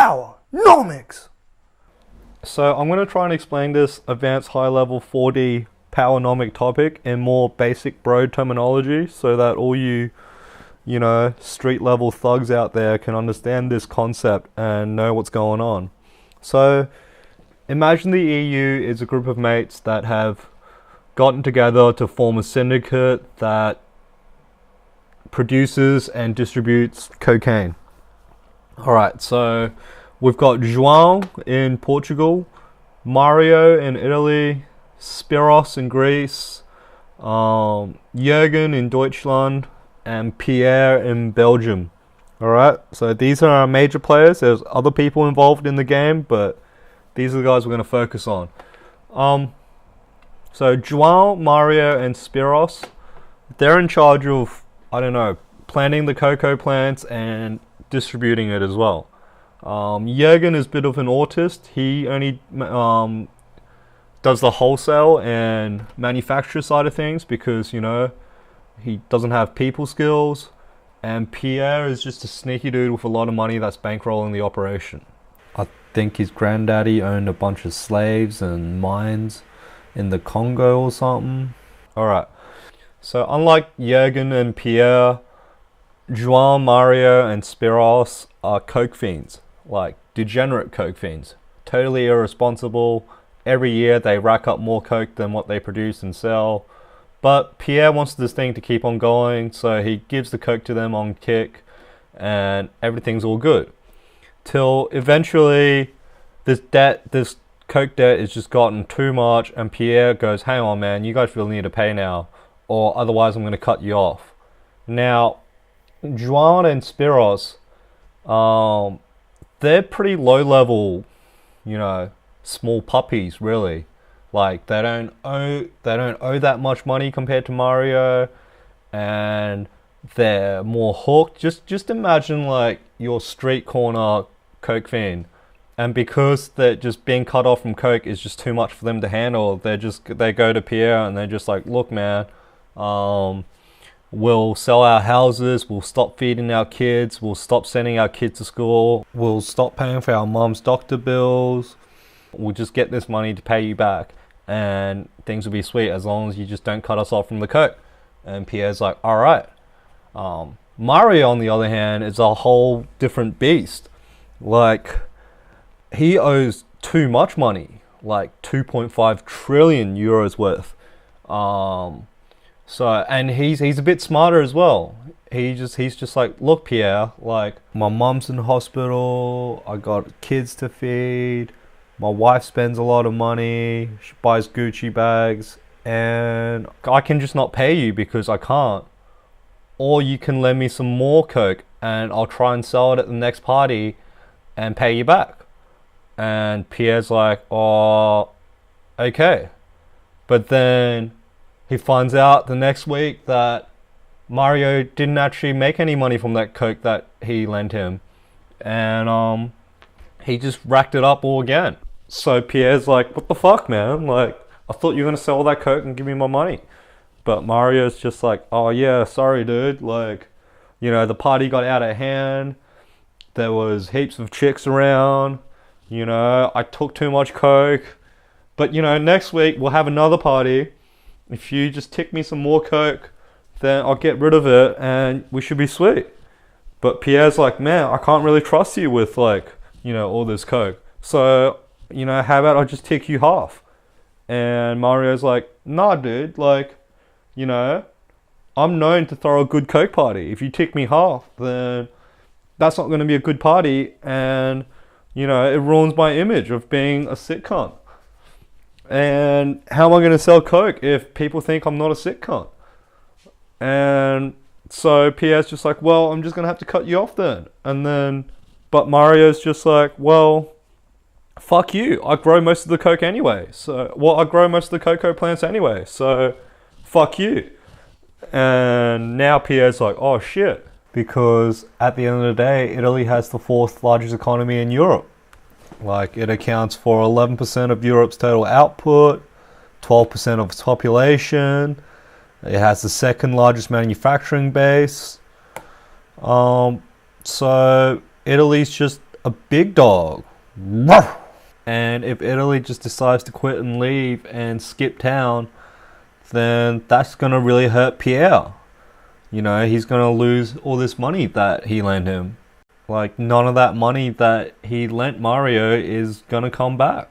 Powernomics! So I'm going to try and explain this advanced high-level 4D powernomic topic in more basic bro terminology so that all you street-level thugs out there can understand this concept and know what's going on. So imagine the EU is a group of mates that have gotten together to form a syndicate that produces and distributes cocaine. Alright, so we've got João in Portugal, Mario in Italy, Spiros in Greece, Jürgen in Deutschland, and Pierre in Belgium. Alright, so these are our major players. There's other people involved in the game, but these are the guys we're going to focus on. So João, Mario, and Spiros, they're in charge of, planting the cocoa plants and distributing it as well. Jürgen is a bit of an autist. He only does the wholesale and manufacture side of things because, he doesn't have people skills. And Pierre is just a sneaky dude with a lot of money that's bankrolling the operation. I think his granddaddy owned a bunch of slaves and mines in the Congo or something. Alright, so unlike Jürgen and Pierre, João, Mario, and Spiros are coke fiends. Like, degenerate coke fiends. Totally irresponsible. Every year they rack up more coke than what they produce and sell. But Pierre wants this thing to keep on going, so he gives the coke to them on kick, and everything's all good. Till eventually, this coke debt is just gotten too much, and Pierre goes, hang on man, you guys really need to pay now, or otherwise I'm going to cut you off. Now, João and Spiros, they're pretty low level, small puppies really. Like they don't owe that much money compared to Mario, and they're more hooked. Just imagine like your street corner coke fiend, and because they're just being cut off from coke is just too much for them to handle, they go to Pierre and they're just like, look man, we'll sell our houses, we'll stop feeding our kids, we'll stop sending our kids to school, we'll stop paying for our mom's doctor bills, we'll just get this money to pay you back, and things will be sweet as long as you just don't cut us off from the coke. And Pierre's like, alright. Mario, on the other hand, is a whole different beast. Like, he owes too much money, like 2.5 trillion euros worth. And he's a bit smarter as well. He's just like, look Pierre, like my mom's in hospital, I got kids to feed, my wife spends a lot of money, she buys Gucci bags, and I can just not pay you because I can't. Or you can lend me some more coke and I'll try and sell it at the next party and pay you back. And Pierre's like, oh, okay. But then he finds out the next week that Mario didn't actually make any money from that coke that he lent him. And he just racked it up all again. So Pierre's like, what the fuck, man? Like, I thought you were going to sell all that coke and give me my money. But Mario's just like, oh yeah, sorry dude. Like, the party got out of hand. There was heaps of chicks around. I took too much coke. But, next week we'll have another party. If you just tick me some more coke, then I'll get rid of it and we should be sweet. But Pierre's like, man, I can't really trust you with all this coke. So, how about I just tick you half? And Mario's like, nah, dude, I'm known to throw a good coke party. If you tick me half, then that's not going to be a good party, and, it ruins my image of being a sick cunt. And how am I going to sell coke if people think I'm not a sick cunt? And so Pierre's just like, well, I'm just going to have to cut you off then. But Mario's just like, well, fuck you. I grow most of the coke anyway. I grow most of the cocoa plants anyway. So, fuck you. And now Pierre's like, oh shit. Because at the end of the day, Italy has the 4th largest economy in Europe. Like, it accounts for 11% of Europe's total output, 12% of its population. It has the 2nd largest manufacturing base. So Italy's just a big dog. And if Italy just decides to quit and leave and skip town, then that's going to really hurt Pierre. You know, he's going to lose all this money that he lent him. Like, none of that money that he lent Mario is going to come back.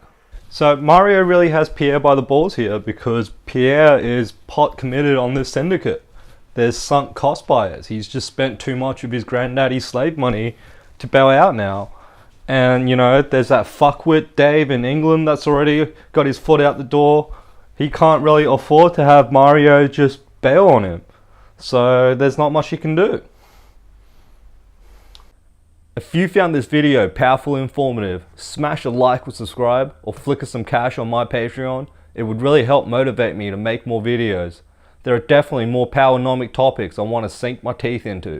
So Mario really has Pierre by the balls here, because Pierre is pot committed on this syndicate. There's sunk cost buyers. He's just spent too much of his granddaddy's slave money to bail out now. And, you know, there's that fuckwit Dave in England that's already got his foot out the door. He can't really afford to have Mario just bail on him. So there's not much he can do. If you found this video powerful and informative, smash a like or subscribe, or flicker some cash on my Patreon. It would really help motivate me to make more videos. There are definitely more powernomic topics I want to sink my teeth into.